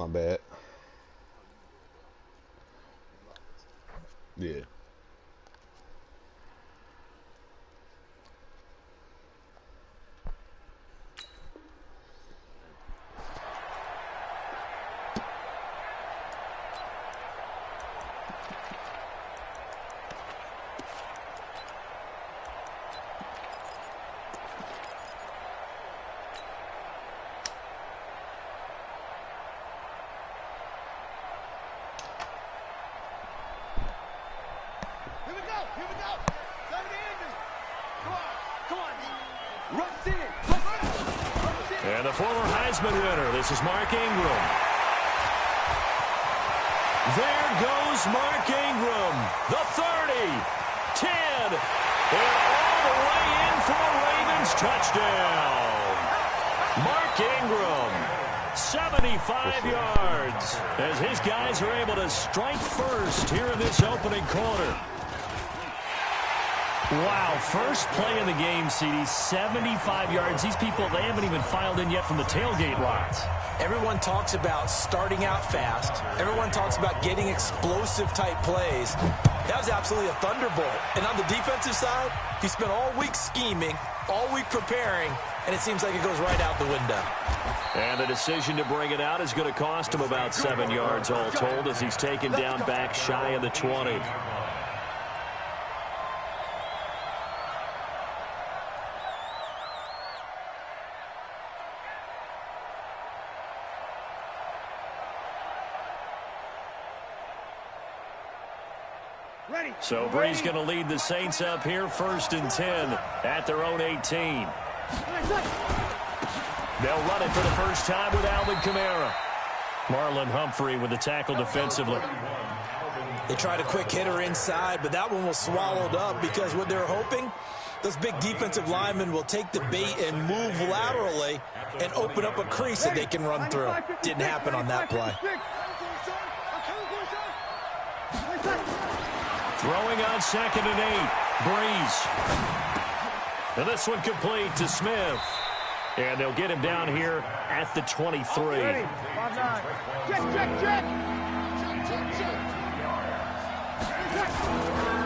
My bad. Yeah. And the former Heisman winner, this is Mark Ingram. There goes Mark Ingram, the 30, 10, and all the way in for a Ravens touchdown. Mark Ingram, 75 yards, as his guys are able to strike first here in this opening quarter. Wow, first play of the game, CD, 75 yards. These people, they haven't even filed in yet from the tailgate lots. Everyone talks about starting out fast. Everyone talks about getting explosive-type plays. That was absolutely a thunderbolt. And on the defensive side, he spent all week scheming, all week preparing, and it seems like it goes right out the window. And the decision to bring it out is going to cost him about 7 yards all told as he's taken down back shy of the 20. So Brees going to lead the Saints up here, 1st and 10 at their own 18. They'll run it for the first time with Alvin Kamara. Marlon Humphrey with the tackle defensively. They tried a quick hitter inside, but that one was swallowed up because what they're hoping, those big defensive linemen will take the bait and move laterally and open up a crease that they can run through. Didn't happen on that play. Throwing on 2nd and 8, Brees. And this one complete to Smith. And they'll get him down here at the 23.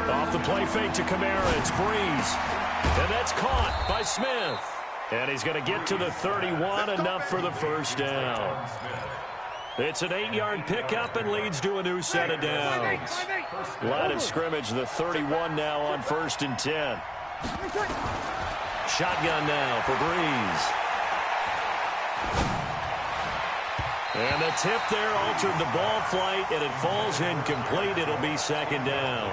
Off the play fake to Kamara, it's Brees. And that's caught by Smith. And he's going to get to the 31, enough for the first down. It's an 8-yard pickup and leads to a new set of downs. Line of scrimmage, the 31 now on 1st and 10. Shotgun now for Brees. And the tip there altered the ball flight, and it falls incomplete. It'll be 2nd down.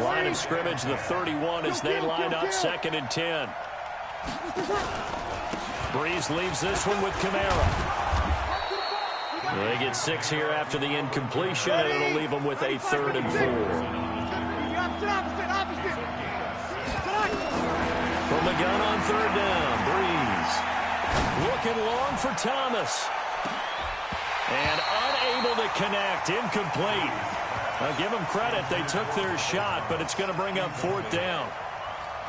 Line of scrimmage, the 31, as they line up 2nd and 10. Brees leaves this one with Kamara. They get 6 here after the incompletion, and it'll leave them with a 3rd and 4. From the gun on 3rd down, Brees. Looking long for Thomas. And unable to connect, incomplete. I'll give them credit, they took their shot, but it's going to bring up 4th down.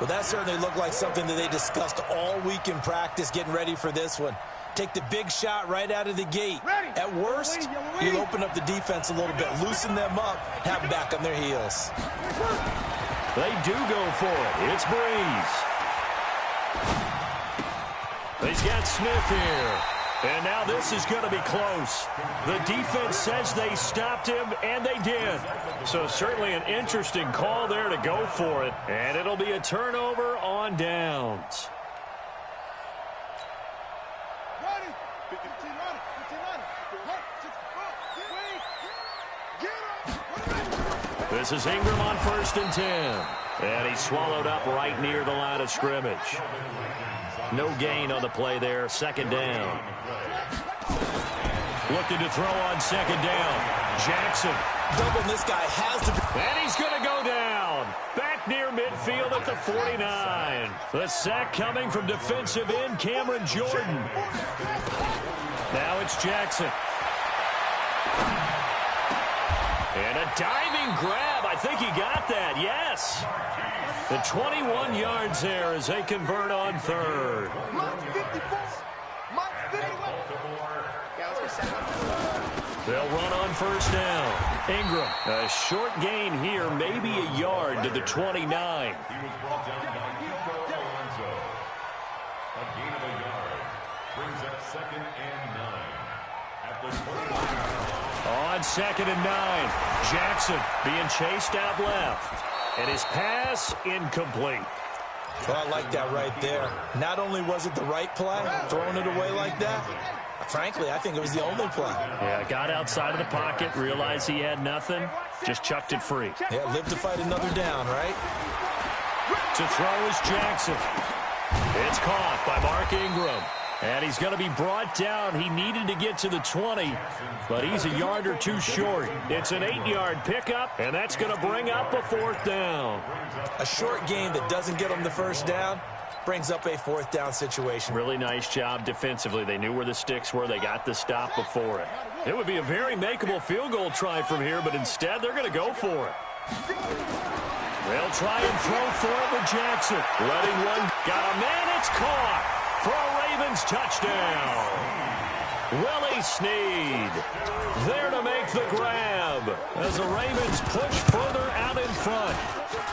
Well, that certainly looked like something that they discussed all week in practice, getting ready for this one. Take the big shot right out of the gate. At worst, you'll open up the defense a little bit, loosen them up, have them back on their heels. They do go for it. It's Brees. He's got Smith here. And now this is going to be close. The defense says they stopped him, and they did. So certainly an interesting call there to go for it. And it'll be a turnover on downs. This is Ingram on 1st and 10. And he's swallowed up right near the line of scrimmage. No gain on the play there. 2nd down. Looking to throw on 2nd down. Jackson. Double this guy has to be. And he's going to go down. Back near midfield at the 49. The sack coming from defensive end Cameron Jordan. Now it's Jackson. And a diving grab. I think he got that. Yes. The 21 yards there as they convert on 3rd. on first down. Ingram, a short gain here, maybe a yard to the 29. He was brought down by Kiko Alonso. A gain of a yard brings up 2nd and 9 at the 29. On 2nd and 9, Jackson being chased out left. And his pass incomplete. Well, I like that right there. Not only was it the right play, throwing it away like that, frankly, I think it was the only play. Yeah, got outside of the pocket, realized he had nothing, just chucked it free. Yeah, live to fight another down, right? To throw is Jackson. It's caught by Mark Ingram. And he's going to be brought down. He needed to get to the 20, but he's a yard or two short. It's an 8-yard pickup, and that's going to bring up a 4th down. A short gain that doesn't get them the first down brings up a 4th down situation. Really nice job defensively. They knew where the sticks were. They got the stop before it. It would be a very makeable field goal try from here, but instead they're going to go for it. They'll try and throw for it with Jackson. Letting one. Got a man. It's caught. For a Ravens touchdown. Willie Snead there to make the grab as the Ravens push further out in front.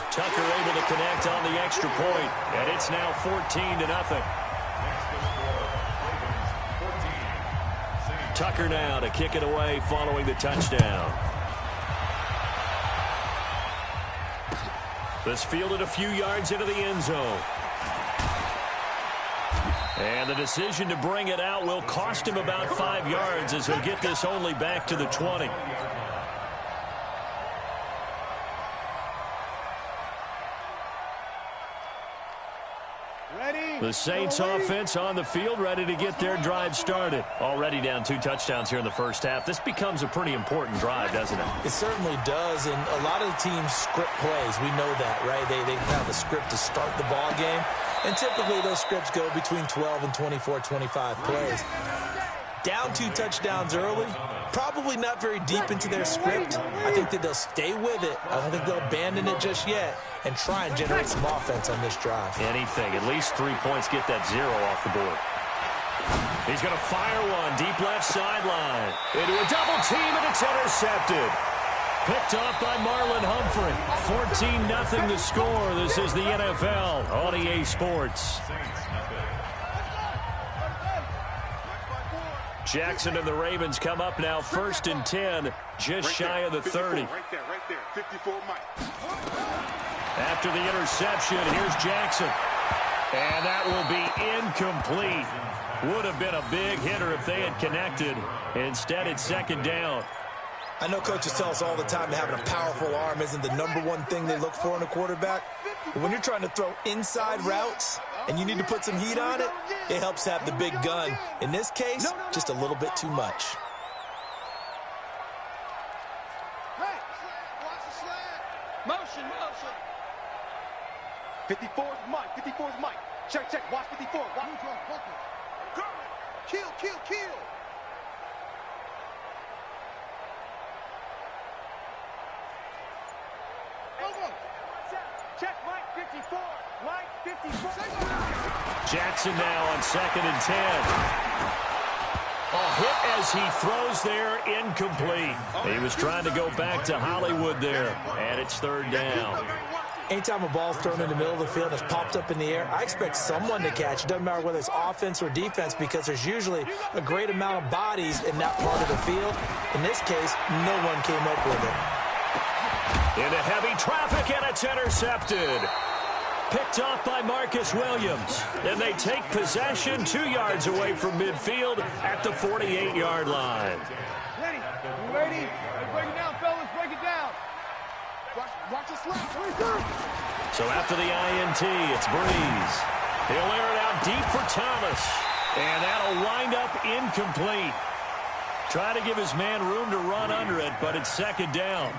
Tucker able to connect on the extra point, and it's now 14-0. Tucker now to kick it away following the touchdown. This fielded a few yards into the end zone. And the decision to bring it out will cost him about 5 yards as he'll get this only back to the 20. The Saints offense on the field, ready to get their drive started. Already down 2 touchdowns here in the first half. This becomes a pretty important drive, doesn't it? It certainly does, and a lot of the teams script plays. We know that, right? They have a script to start the ball game, and typically those scripts go between 12 and 24, 25 plays. Down 2 touchdowns early, probably not very deep into their script. I think that they'll stay with it. I don't think they'll abandon it just yet and try and generate some offense on this drive. Anything, at least 3 points, get that 0 off the board. He's going to fire one deep left sideline into a double team, and it's intercepted. Picked off by Marlon Humphrey. 14-0 the score. This is the NFL on EA Sports. Jackson and the Ravens come up now 1st and 10, just shy of the 30. Right there, 54 Mike. After the interception, here's Jackson. And that will be incomplete. Would have been a big hitter if they had connected. Instead, it's 2nd down. I know coaches tell us all the time that having a powerful arm isn't the #1 thing they look for in a quarterback. But when you're trying to throw inside routes and you need to put some heat on it, it helps have the big gun. In this case, just a little bit too much. Hey, watch the slant. Motion. 54's Mike. Check. Watch 54. Watch. Kill. Check Mike 54. Mike 54. Jackson now on 2nd and 10. A hit as he throws there, incomplete. He was trying to go back to Hollywood there, and it's 3rd down. Anytime a ball's thrown in the middle of the field and it's popped up in the air, I expect someone to catch. It doesn't matter whether it's offense or defense, because there's usually a great amount of bodies in that part of the field. In this case, no one came up with it. Into heavy traffic, and it's intercepted. Picked off by Marcus Williams. And they take possession 2 yards away from midfield at the 48-yard line. Ready? Break it down, fellas. Break it down. Watch the slap. So after the INT, it's Breeze. He'll air it out deep for Thomas. And that'll wind up incomplete. Try to give his man room to run under it, but it's 2nd down.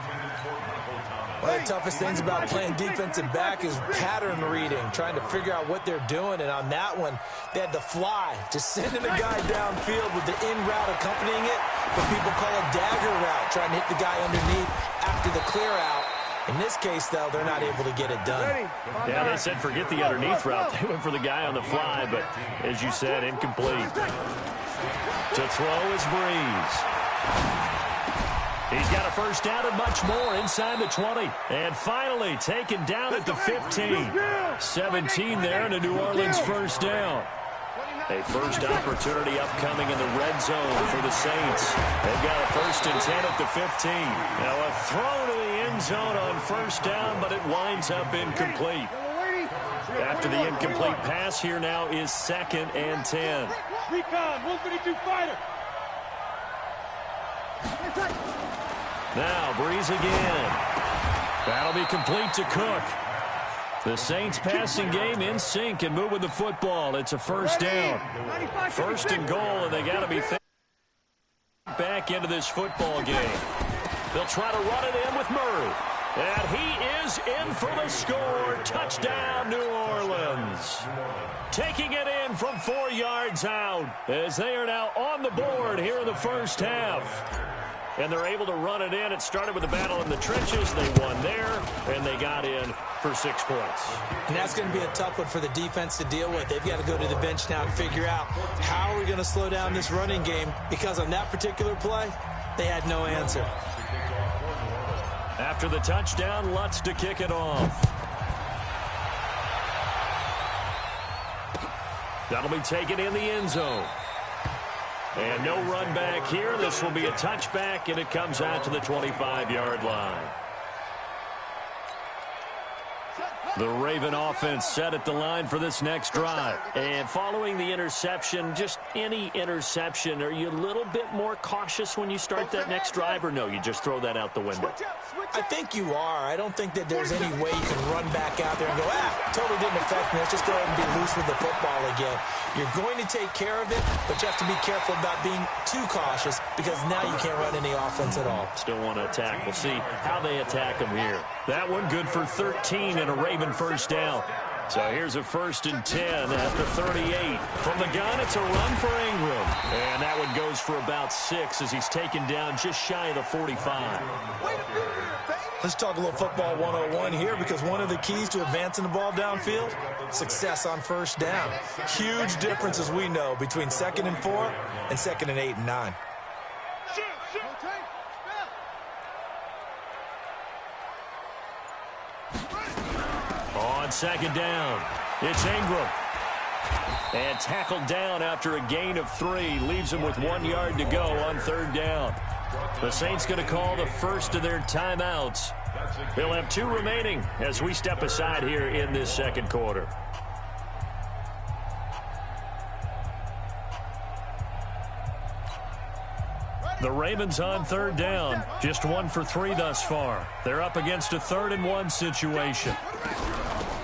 One of the toughest things about playing defensive back is pattern reading, trying to figure out what they're doing. And on that one, they had the fly, just sending a guy downfield with the in route accompanying it. What people call a dagger route, trying to hit the guy underneath after the clear out. In this case, though, they're not able to get it done. Yeah, they said forget the underneath route. They went for the guy on the fly, but as you said, incomplete. To throw is Breeze. He's got a first down and much more inside the 20. And finally taken down at the 15. 17 there and a New Orleans first down. A first opportunity upcoming in the red zone for the Saints. They've got a first and 10 at the 15. Now a throw to the end zone on first down, but it winds up incomplete. After the incomplete pass, here now is second and 10. Recon, 152 fighter. Now Breeze again. That'll be complete to Cook. The Saints passing game in sync and moving the football. It's a first down. First and goal, and they got to be back into this football game. They'll try to run it in with Murray. And he is in for the score. Touchdown, New Orleans. Taking it in from 4 yards out as they are now on the board here in the first half. And they're able to run it in. It started with a battle in the trenches. They won there, and they got in for 6 points. And that's going to be a tough one for the defense to deal with. They've got to go to the bench now and figure out how are we going to slow down this running game, because on that particular play, they had no answer. After the touchdown, Lutz to kick it off. That'll be taken in the end zone. And no run back here. This will be a touchback, and it comes out to the 25-yard line. The Raven offense set at the line for this next drive. And following the interception, just any interception, are you a little bit more cautious when you start that next drive, or no, you just throw that out the window? I think you are. I don't think that there's any way you can run back out there and go, totally didn't affect me. Let's just go ahead and be loose with the football again. You're going to take care of it, but you have to be careful about being too cautious, because now you can't run any offense at all. Still want to attack. We'll see how they attack them here. That one good for 13 and a Raven first down. So here's a first and 10 at the 38. From the gun, it's a run for Ingram. And that one goes for about 6 as he's taken down just shy of the 45. Let's talk a little football 101 here, because one of the keys to advancing the ball downfield, success on first down. Huge difference, as we know, between 2nd and 4 and 2nd and 8 and 9. On second down, it's Ingram. And tackled down after a gain of 3. Leaves him with 1 yard to go on third down. The Saints going to call the first of their timeouts. They'll have 2 remaining as we step aside here in this second quarter. The Ravens on third down, just 1 for 3 thus far. They're up against a 3rd and 1 situation.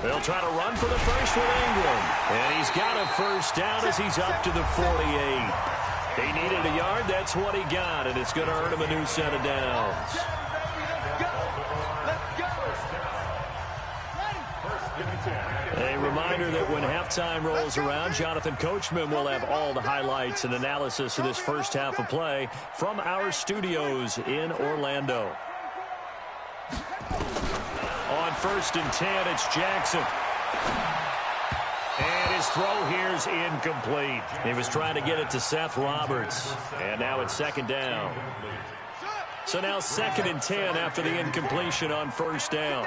They'll try to run for the first with Ingram. And he's got a first down as he's up to the 48. He needed a yard, that's what he got, and it's going to earn him a new set of downs. A reminder that when halftime rolls around, Jonathan Coachman will have all the highlights and analysis of this first half of play from our studios in Orlando. On first and 10, it's Jackson. And his throw here is incomplete. He was trying to get it to Seth Roberts. And now it's second down. So now 2nd and 10 after the incompletion on first down.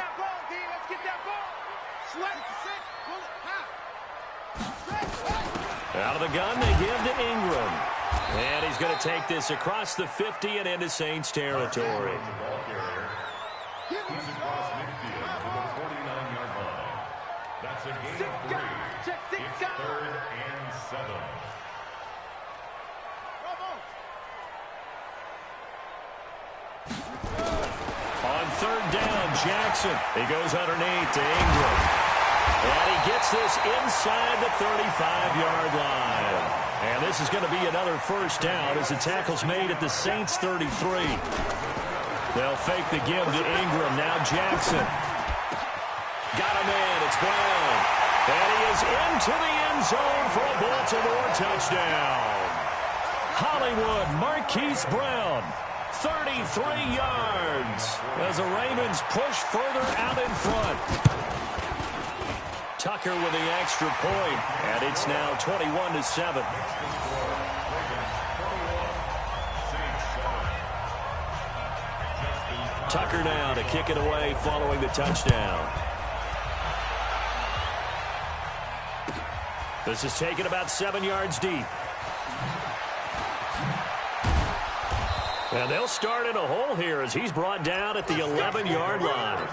Out of the gun, they give to Ingram. And he's going to take this across the 50 and into Saints territory. He's across midfield to the 49-yard line. That's a gain of 3. It's 3rd and 7. On third down, Jackson. He goes underneath to Ingram. And he gets this inside the 35-yard line. And this is going to be another first down as the tackle's made at the Saints 33. They'll fake the give to Ingram. Now Jackson. Got him in. It's Brown. And he is into the end zone for a Baltimore touchdown. Hollywood Marquise Brown. 33 yards as the Ravens push further out in front. Tucker with the extra point, and it's now 21-7. Tucker now to kick it away following the touchdown. This is taken about 7 yards deep. And they'll start in a hole here as he's brought down at the 11-yard line.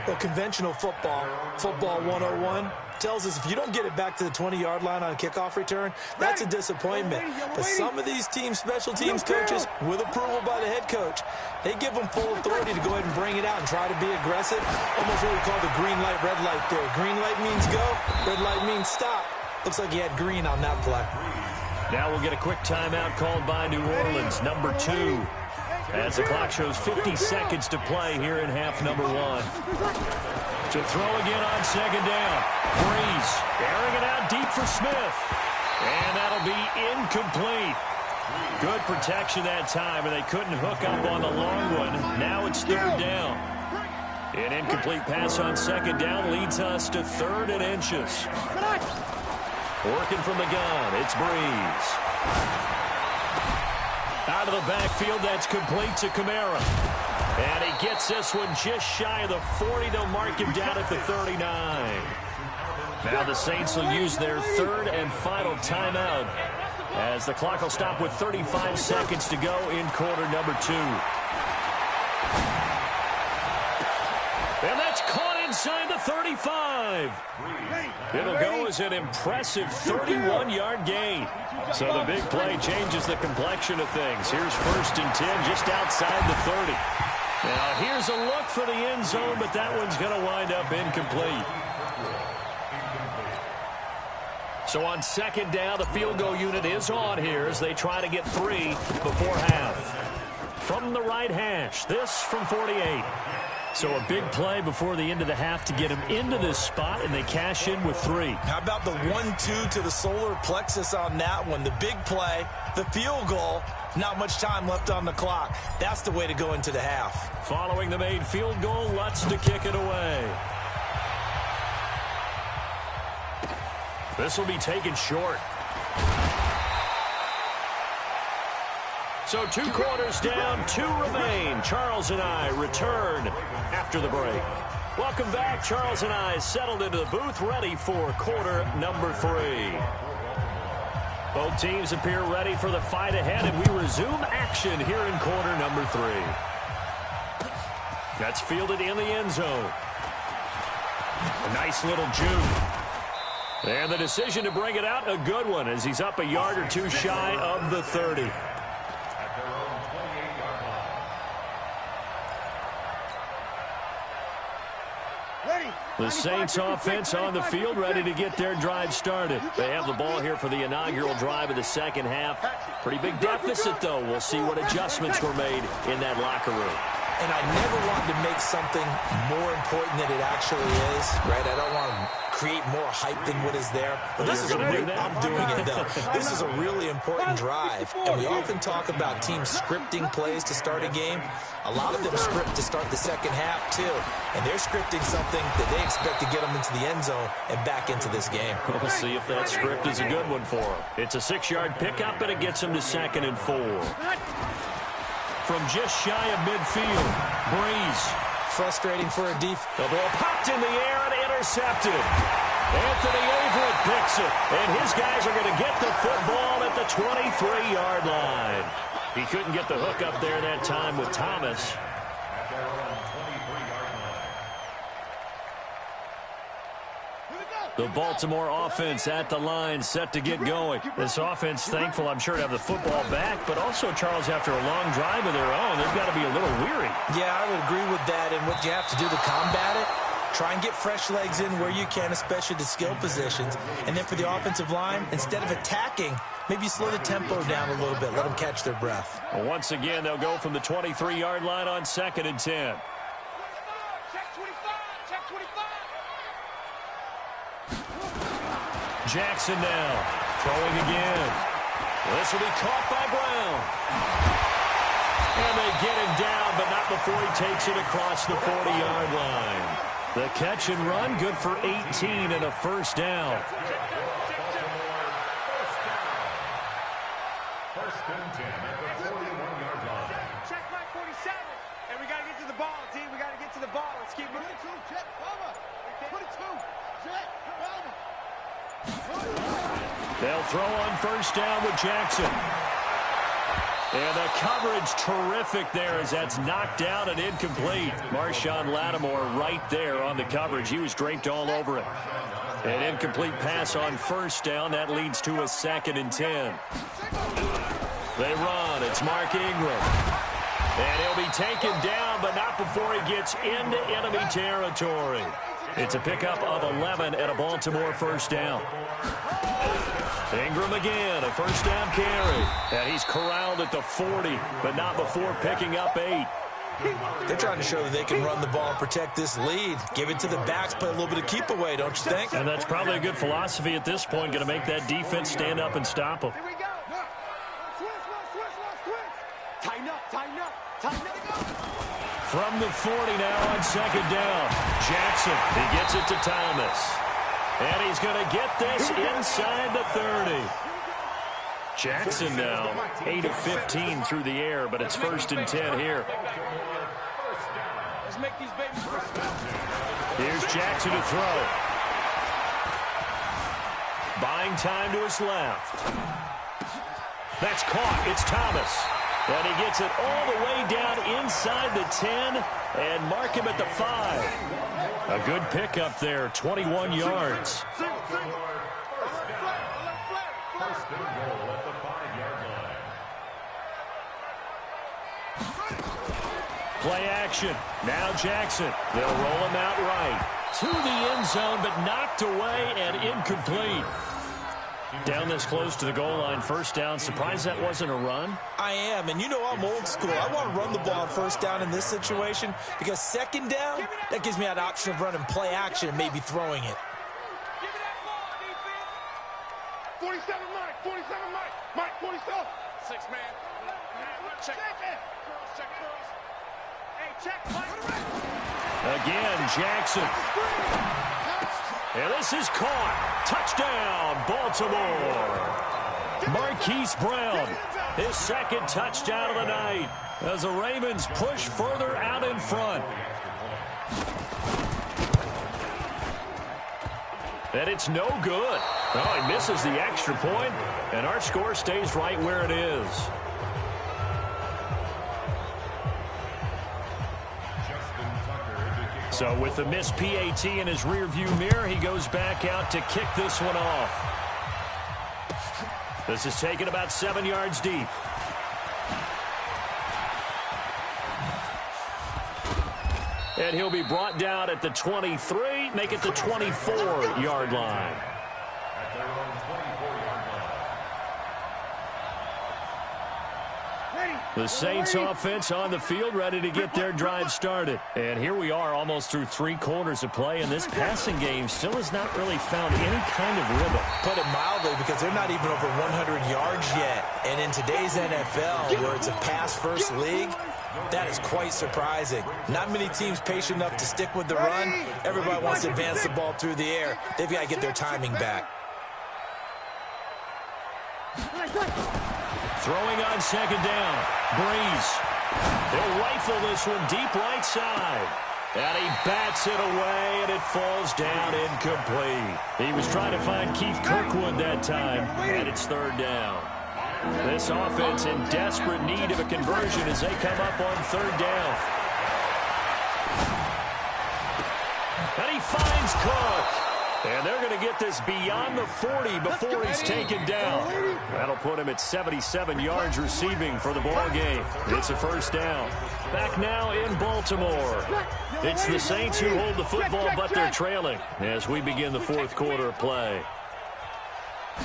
Well, conventional football 101, tells us if you don't get it back to the 20-yard line on a kickoff return, that's a disappointment. But some of these special teams coaches, with approval by the head coach, they give them full authority to go ahead and bring it out and try to be aggressive. Almost what we call the green light, red light theory. Green light means go, red light means stop. Looks like he had green on that play. Now we'll get a quick timeout called by New Orleans, number 2. As the clock shows 50 seconds to play here in half number 1. To throw again on second down. Breeze airing it out deep for Smith. And that'll be incomplete. Good protection that time, and they couldn't hook up on the long one. Now it's third down. An incomplete pass on second down leads us to 3rd and inches. Working from the gun, it's Breeze. Out of the backfield, that's complete to Kamara. And he gets this one just shy of the 40. They'll mark him down at the 39. Now the Saints will use their 3rd and final timeout as the clock will stop with 35 seconds to go in quarter number 2. And that's caught inside the 35. It'll go as an impressive 31-yard gain. So the big play changes the complexion of things. Here's 1st and 10 just outside the 30. Now here's a look for the end zone, but that one's going to wind up incomplete. So on second down, the field goal unit is on here as they try to get 3 before half. From the right hash, this from 48. So a big play before the end of the half to get him into this spot, and they cash in with 3. How about the 1-2 to the solar plexus on that one? The big play, the field goal, not much time left on the clock. That's the way to go into the half. Following the made field goal, Lutz to kick it away. This will be taken short. So 2 quarters down, 2 remain. Charles and I return after the break. Welcome back. Charles and I settled into the booth, ready for quarter number 3. Both teams appear ready for the fight ahead, and we resume action here in quarter number 3. That's fielded in the end zone. A nice little juke. And the decision to bring it out, a good one, as he's up a yard or 2 shy of the 30. The Saints offense on the field, ready to get their drive started. They have the ball here for the inaugural drive of the second half. Pretty big deficit, though. We'll see what adjustments were made in that locker room. And I never wanted to make something more important than it actually is, right? I don't want to create more hype than what is there. But this is I'm doing it, though. This is a really important drive. And we often talk about teams scripting plays to start a game. A lot of them script to start the second half, too. And they're scripting something that they expect to get them into the end zone and back into this game. We'll see if that script is a good one for them. It's a 6-yard pickup, and it gets them to 2nd and 4. From just shy of midfield, Breeze. Frustrating for a defense. The ball popped in the air and intercepted. Anthony Averett picks it, and his guys are going to get the football at the 23-yard line. He couldn't get the hook up there that time with Thomas. The Baltimore offense at the line, set to get going. This offense thankful, I'm sure, to have the football back, but also, Charles, after a long drive of their own, they've got to be a little weary. Yeah, I would agree with that, and what you have to do to combat it, try and get fresh legs in where you can, especially the skill positions. And then for the offensive line, instead of attacking, maybe slow the tempo down a little bit, let them catch their breath. Well, once again, they'll go from the 23-yard line on 2nd and 10. Jackson now, throwing again. This will be caught by Brown. And they get him down, but not before he takes it across the 40-yard line. The catch and run, good for 18 and a first down. First and 10 at the 41-yard line. Check my 47. And we got to get to the ball, D. We got to get to the ball. Let's keep moving. 22, Jet, Palmer. 22, Jet, Palmer. They'll throw on first down with Jackson. And the coverage terrific there as that's knocked out and incomplete. Marshawn Lattimore right there on the coverage. He was draped all over it. An incomplete pass on first down. That leads to a 2nd and 10. They run. It's Mark Ingram. And he'll be taken down, but not before he gets into enemy territory. It's a pickup of 11 and a Baltimore first down. Ingram again, a first down carry. And he's corralled at the 40, but not before picking up 8. They're trying to show that they can run the ball and protect this lead. Give it to the backs, play a little bit of keep away, don't you think? And that's probably a good philosophy at this point, going to make that defense stand up and stop them. Here we go. Switch. Tighten up. From the 40 now on second down. Jackson, he gets it to Thomas. And he's going to get this inside the 30. Jackson now 8 of 15 through the air, but it's 1st and 10 here. Let's make these babies first. Here's Jackson to throw. Buying time to his left. That's caught. It's Thomas. And he gets it all the way down inside the 10 and mark him at the 5. A good pickup there, 21 yards. First and goal at the 5-yard line. Play action. Now Jackson. They'll roll him out right. To the end zone, but knocked away and incomplete. Down this close to the goal line, first down. Surprised that wasn't a run? I am, and you know I'm old school. I want to run the ball on first down in this situation because second down, that gives me that option of running play action and maybe throwing it. Give me that ball, defense. 47, Mike. 47, Mike. Mike, 47. 6 man. Check. Check cross. Hey, check, Mike. Again, Jackson. And this is caught. Touchdown, Baltimore. Marquise Brown, his 2nd touchdown of the night as the Ravens push further out in front. And it's no good. Oh, he misses the extra point, and our score stays right where it is. So with the missed PAT in his rearview mirror, he goes back out to kick this one off. This is taken about 7 yards deep. And he'll be brought down at the 23, make it the 24-yard line. At their own 24-yard line. The Saints offense on the field, ready to get their drive started. And here we are almost through 3 quarters of play, and this passing game still has not really found any kind of rhythm. Put it mildly, because they're not even over 100 yards yet. And in today's NFL, where it's a pass-first league, that is quite surprising. Not many teams patient enough to stick with the run. Everybody wants to advance the ball through the air. They've got to get their timing back. Throwing on second down. Breeze. He'll rifle this one deep right side. And he bats it away, and it falls down incomplete. He was trying to find Keith Kirkwood that time, and it's 3rd down. This offense in desperate need of a conversion as they come up on 3rd down. And he finds Cook. And they're going to get this beyond the 40 before he's taken down. That'll put him at 77 yards receiving for the ball game. It's a 1st down. Back now in Baltimore. It's the Saints who hold the football, but they're trailing as we begin the 4th quarter of play.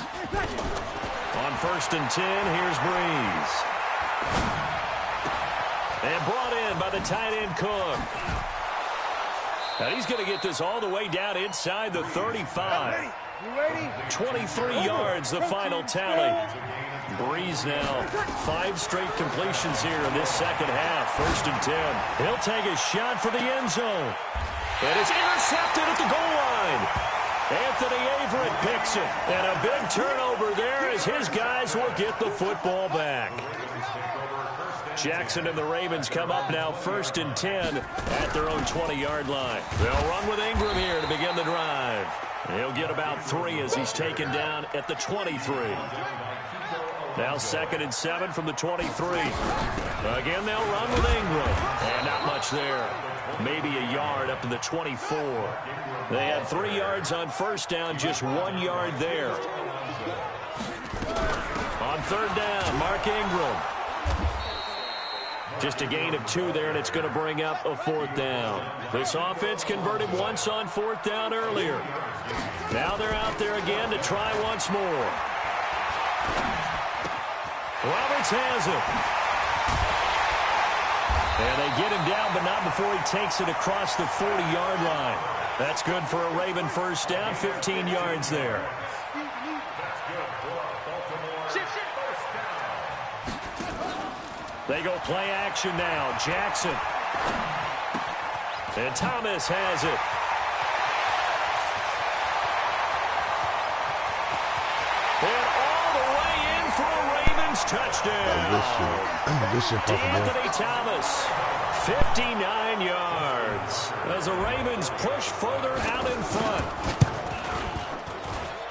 On 1st and 10, here's Breeze. And brought in by the tight end Cook. And he's going to get this all the way down inside the 35. 23 yards, the final tally. Breeze now 5 straight completions here in this second half. 1st and 10. He'll take a shot for the end zone. And it's intercepted at the goal line. Anthony Averett picks it. And a big turnover there as his guys will get the football back. Jackson and the Ravens come up now 1st and 10 at their own 20-yard line. They'll run with Ingram here to begin the drive. He'll get about 3 as he's taken down at the 23. Now 2nd and 7 from the 23. Again, they'll run with Ingram. And not much there. Maybe a yard up to the 24. They had 3 yards on 1st down, just 1 yard there. On 3rd down, Mark Ingram. Just a gain of 2 there, and it's going to bring up a 4th down. This offense converted once on 4th down earlier. Now they're out there again to try once more. Roberts has it. And they get him down, but not before he takes it across the 40-yard line. That's good for a Raven 1st down, 15 yards there. They go play action now. Jackson. And Thomas has it. And all the way in for a Ravens touchdown. Anthony Thomas, 59 yards. As the Ravens push further out in front.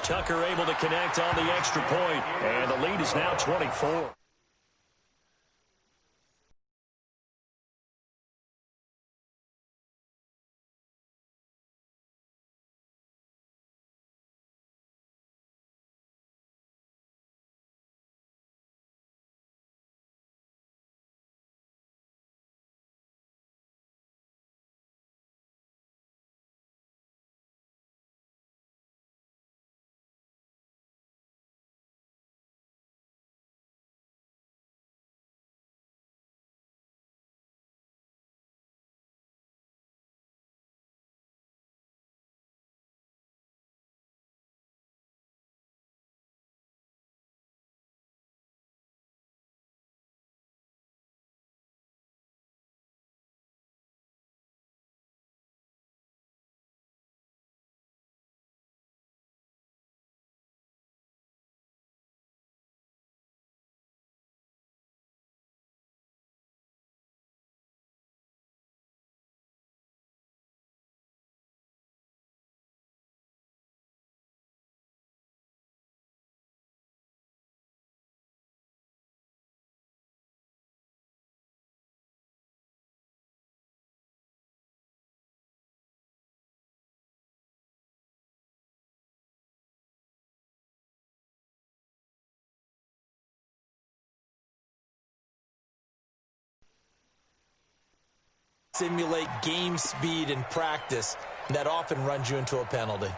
Tucker able to connect on the extra point. And the lead is now 24. Simulate game speed in practice, and that often runs you into a penalty.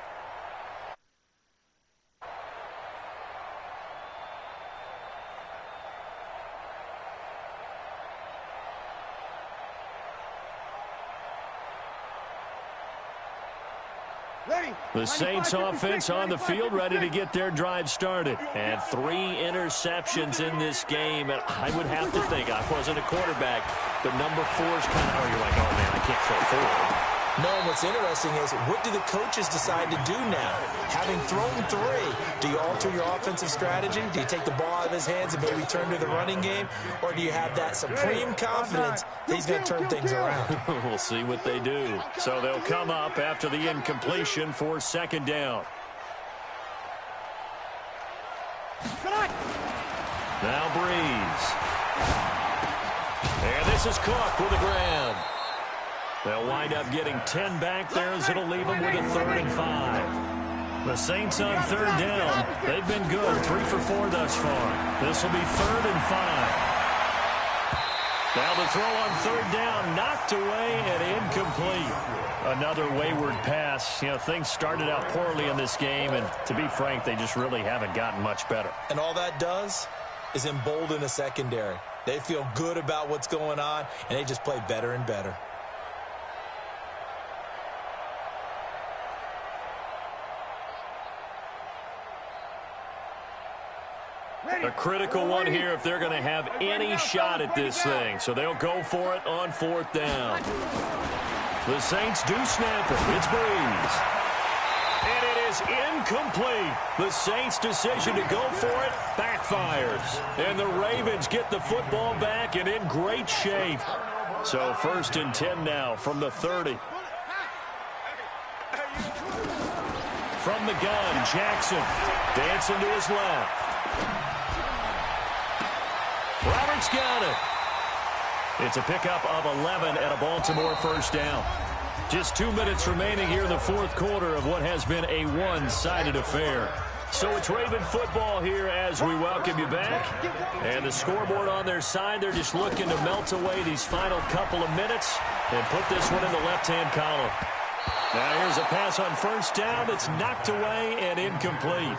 The Saints offense on the field ready to get their drive started. And 3 interceptions in this game. And I would have to think, I wasn't a quarterback, but number 4 is kind of, you're like, oh man, I can't throw 4. No, and what's interesting is, what do the coaches decide to do now? Having thrown 3, do you alter your offensive strategy? Do you take the ball out of his hands and maybe turn to the running game? Or do you have that supreme confidence that he's going to turn things around? We'll see what they do. So they'll come up after the incompletion for 2nd down. Now Breeze. And this is Cook with the grab. They'll wind up getting 10 back there as it'll leave them with a 3rd and 5. The Saints on 3rd down. They've been good, 3 for 4 thus far. This will be 3rd and 5. Now the throw on 3rd down, knocked away and incomplete. Another wayward pass. You know, things started out poorly in this game, and to be frank, they just really haven't gotten much better. And all that does is embolden a secondary. They feel good about what's going on, and they just play better and better. A critical one here if they're going to have any shot at this thing. So they'll go for it on 4th down. The Saints do snap it. It's Breeze. And it is incomplete. The Saints' decision to go for it backfires. And the Ravens get the football back and in great shape. So 1st and 10 now from the 30. From the gun, Jackson dancing to his left. Roberts got it. It's a pickup of 11 at a Baltimore first down. Just 2 minutes remaining here in the fourth quarter of what has been a one-sided affair. So it's Raven football here as we welcome you back. And the scoreboard on their side, they're just looking to melt away these final couple of minutes and put this one in the left-hand column. Now here's a pass on first down. It's knocked away and incomplete.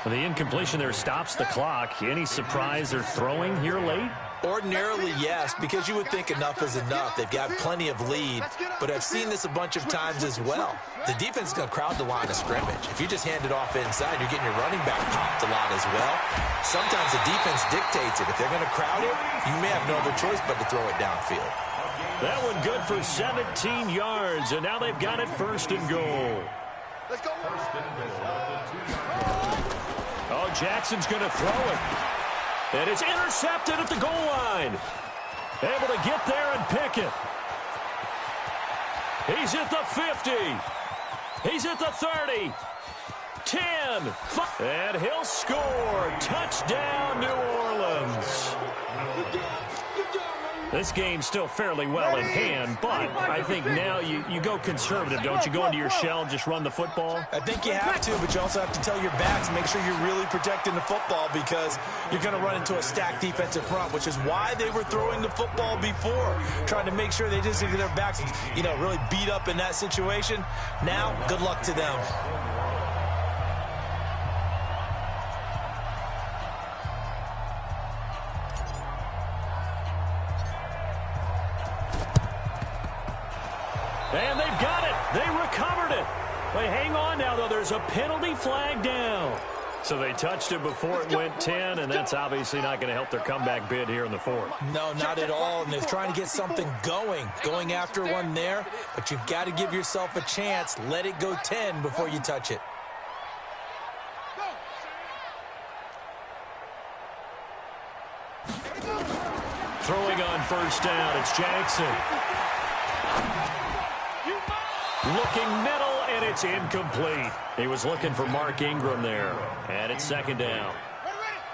The incompletion there stops the clock. Any surprise they're throwing here late? Ordinarily, yes, because you would think enough is enough. They've got plenty of lead, but I've seen this a bunch of times as well. The defense is going to crowd the line of scrimmage. If you just hand it off inside, you're getting your running back popped a lot as well. Sometimes the defense dictates it. If they're going to crowd it, you may have no other choice but to throw it downfield. That one good for 17 yards, and now they've got it 1st and goal. Let's go. Oh, Jackson's going to throw it. And it's intercepted at the goal line. Able to get there and pick it. He's at the 50. He's at the 30. 10. 5. And he'll score. Touchdown, New Orleans. This game's still fairly well in hand, but I think now you go conservative, don't you? Go into your shell and just run the football? I think you have to, but you also have to tell your backs and make sure you're really protecting the football because you're going to run into a stacked defensive front, which is why they were throwing the football before, trying to make sure they just get their backs, really beat up in that situation. Now, good luck to them. And they've got it. They recovered it. They hang on now, though. There's a penalty flag down. So they touched it before it went 10, and that's obviously not going to help their comeback bid here in the fourth. No, not at all. And they're trying to get something going after one there. But you've got to give yourself a chance. Let it go 10 before you touch it. Throwing on first down, it's Jackson. Looking middle, and it's incomplete. He was looking for Mark Ingram there, and it's 2nd down.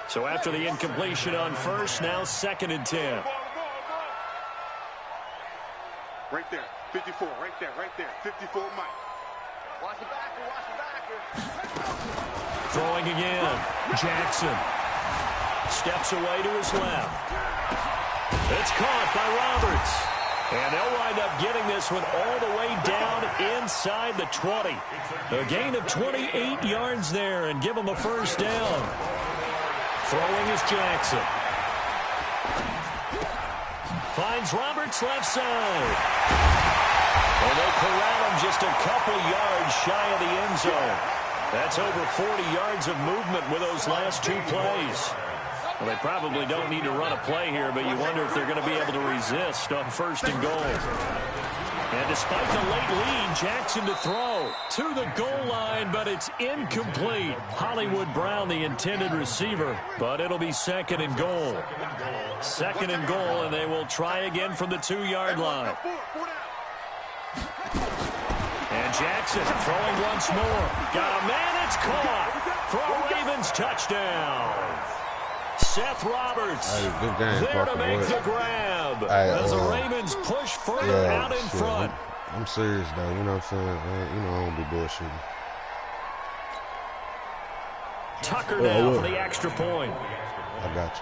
So after the incompletion on first, now 2nd and 10. Right there, 54, right there, 54, Mike. Watch the backer. Throwing again, Jackson. Steps away to his left. It's caught by Roberts. And they'll wind up getting this one all the way down inside the 20. A gain of 28 yards there and give them a first down. Throwing is Jackson. Finds Roberts left side. And they corral him just a couple yards shy of the end zone. That's over 40 yards of movement with those last 2 plays. Well, they probably don't need to run a play here, but you wonder if they're going to be able to resist on 1st and goal. And despite the late lead, Jackson to throw to the goal line, but it's incomplete. Hollywood Brown, the intended receiver, but it'll be 2nd and goal. 2nd and goal, and they will try again from the 2-yard line. And Jackson throwing once more. Got a man, it's caught for a Ravens touchdown. Seth Roberts there to make the grab as the Ravens push further out in front. I'm serious, though. You know what I'm saying? I don't be bullshitting. Tucker now for the extra point. I got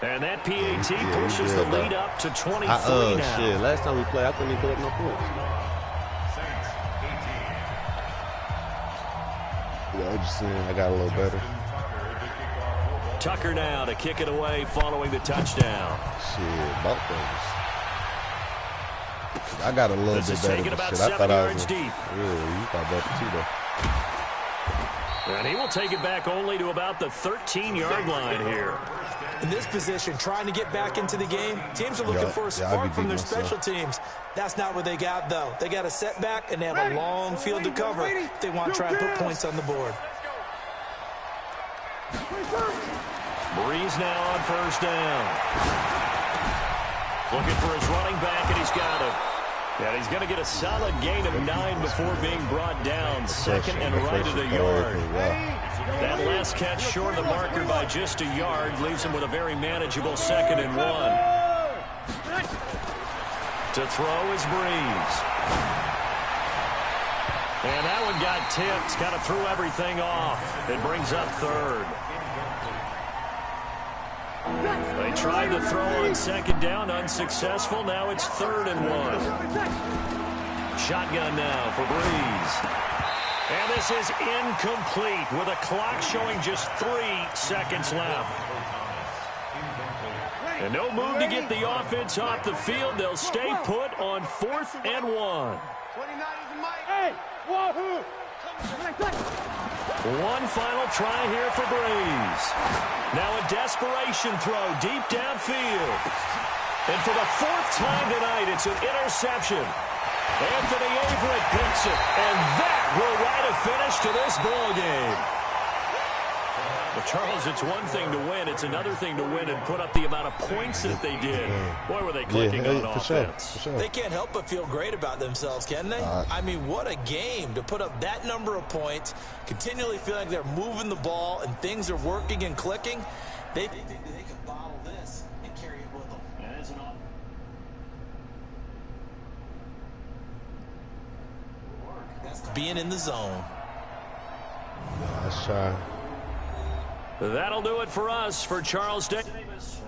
you. And that PAT pushes the lead up to 23 now. Shit, last time we played, I couldn't even put up no points. Yeah, I'm just saying I got a little better. Tucker now to kick it away following the touchdown. Shit, both things. I got a little bit better. Taking about 7 yards deep. Yeah, you thought better too, though. And he will take it back only to about the 13-yard line here. In this position, trying to get back into the game, teams are looking for a spark from their special teams. That's not what they got, though. They got a setback, and they have a long field to cover if they want to try and put points on the board. Breeze now on first down. Looking for his running back, and he's got him. And he's going to get a solid gain of 9 before being brought down. Second and right at a yard. That last catch short of the marker by just a yard leaves him with a very manageable 2nd and 1. To throw is Breeze. And that one got tipped. Kind of threw everything off. It brings up 3rd. They tried to throw on 2nd down, unsuccessful. Now it's 3rd and 1. Shotgun now for Breeze. And this is incomplete with a clock showing just 3 seconds left. And no move to get the offense off the field. They'll stay put on 4th and 1. One final try here for Breeze. Now a desperation throw deep downfield. And for the 4th time tonight, it's an interception. Anthony Averett picks it, and that will write a finish to this ball game. Well, Charles, it's one thing to win. It's another thing to win and put up the amount of points that they did. Boy, were they clicking on offense. For sure. They can't help but feel great about themselves, can they? I mean, what a game to put up that number of points, continually feel like they're moving the ball and things are working and clicking. They think they can bottle this and carry it with them. That's being in the zone. Nice try. That'll do it for us. For Charles Davis.